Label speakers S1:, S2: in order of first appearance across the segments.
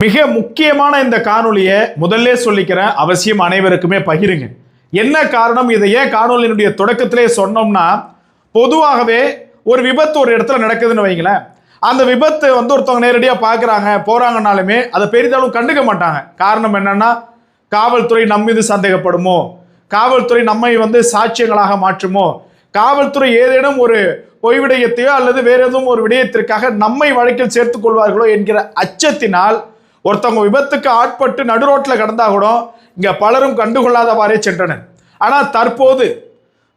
S1: மிக முக்கியமான இந்த காணொலியை முதல்ல சொல்லிக்கிறேன், அவசியம் அனைவருக்குமே பகிருங்க. என்ன காரணம், இதை ஏன் காணொலியினுடைய தொடக்கத்திலே சொன்னோம்னா, பொதுவாகவே ஒரு விபத்து ஒரு இடத்துல நடக்குதுன்னு வைங்களேன், அந்த விபத்து ஒருத்தவங்க நேரடியாக பார்க்குறாங்க போறாங்கனாலுமே அதை பெரிதளவு கண்டுக்க மாட்டாங்க. காரணம் என்னன்னா, காவல்துறை நம்ம மீது சந்தேகப்படுமோ, காவல்துறை நம்மை சாட்சியங்களாக மாற்றுமோ, காவல்துறை ஏதேனும் ஒரு பொய்விடயத்தையோ அல்லது வேற எதுவும் ஒரு விடயத்திற்காக நம்மை வழக்கில் சேர்த்துக் கொள்வார்களோ என்கிற அச்சத்தினால் ஒருத்தவங்க விபத்துக்கு ஆட்பட்டு நடுரோட்டில் கடந்தா கூட இங்க பலரும் கண்டுகொள்ளாதவாறே சென்றனர். ஆனால் தற்போது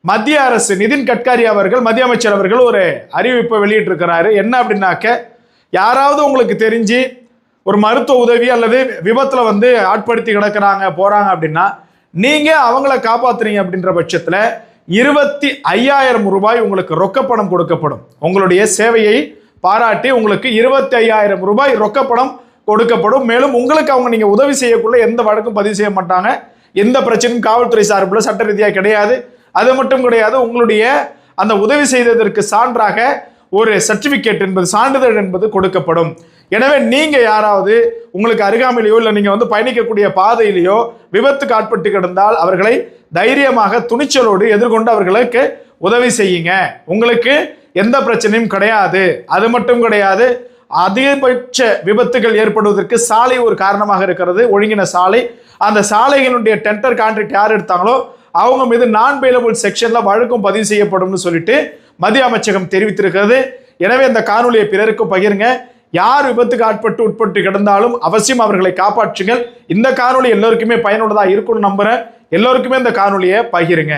S1: மத்திய அரசு நிதின் கட்காரி அவர்கள், மத்திய அமைச்சர் அவர்கள் ஒரு அறிவிப்பை வெளியிட்டிருக்கிறாரு. என்ன அப்படின்னாக்க, யாராவது உங்களுக்கு தெரிஞ்சு ஒரு மருத்துவ உதவி அல்லது விபத்துல ஆட்படுத்தி கிடக்கிறாங்க போறாங்க அப்படின்னா நீங்க அவங்கள காப்பாத்துறீங்க அப்படின்ற பட்சத்துல 25,000 ரூபாய் உங்களுக்கு ரொக்கப்பணம் கொடுக்கப்படும். உங்களுடைய சேவையை பாராட்டி உங்களுக்கு 25,000 ரூபாய் ரொக்கப்பணம் கொடுக்கப்படும். மேலும் உங்களுக்கு அவங்க நீங்க உதவி செய்யக்குள்ள எந்த வழக்கும் பதிவு செய்ய மாட்டாங்க, எந்த பிரச்சனையும் காவல்துறை சார்பில் சட்ட ரீதியாக கிடையாது. அது மட்டும் கிடையாது, உங்களுடைய அந்த உதவி செய்ததற்கு சான்றாக ஒரு சர்டிபிகேட் என்பது, சான்றிதழ் என்பது கொடுக்கப்படும். எனவே நீங்க யாராவது உங்களுக்கு அருகாமையிலையோ இல்லை நீங்க பயணிக்கக்கூடிய பாதையிலேயோ விபத்துக்கு ஆட்பட்டு கிடந்தால் அவர்களை தைரியமாக துணிச்சலோடு எதிர்கொண்டு அவர்களுக்கு உதவி செய்யுங்க. உங்களுக்கு எந்த பிரச்சனையும் கிடையாது. அது மட்டும் கிடையாது, அதிகபட்ச விபத்துகள் ஏற்படுவதற்கு சாலை ஒரு காரணமாக இருக்கிறது, ஒழுங்கின சாலை. அந்த சாலைகளுடைய டெண்டர் கான்ட்ராக்ட் யார் எடுத்தாங்களோ அவங்க மீது நான் பெயிலபிள் செக்ஷன்ல வழக்கும் பதிவு செய்யப்படும் சொல்லிட்டு மத்திய அமைச்சகம் தெரிவித்திருக்கிறது. எனவே இந்த காணொலியை பிறருக்கு பகிருங்க. யார் விபத்துக்கு உட்பட்டு கிடந்தாலும் அவசியம் அவர்களை காப்பாற்றுங்கள். இந்த காணொலி எல்லோருக்குமே பயனுள்ளதா இருக்கும்னு நம்புறேன். எல்லோருக்குமே இந்த காணொலியை பகிருங்க.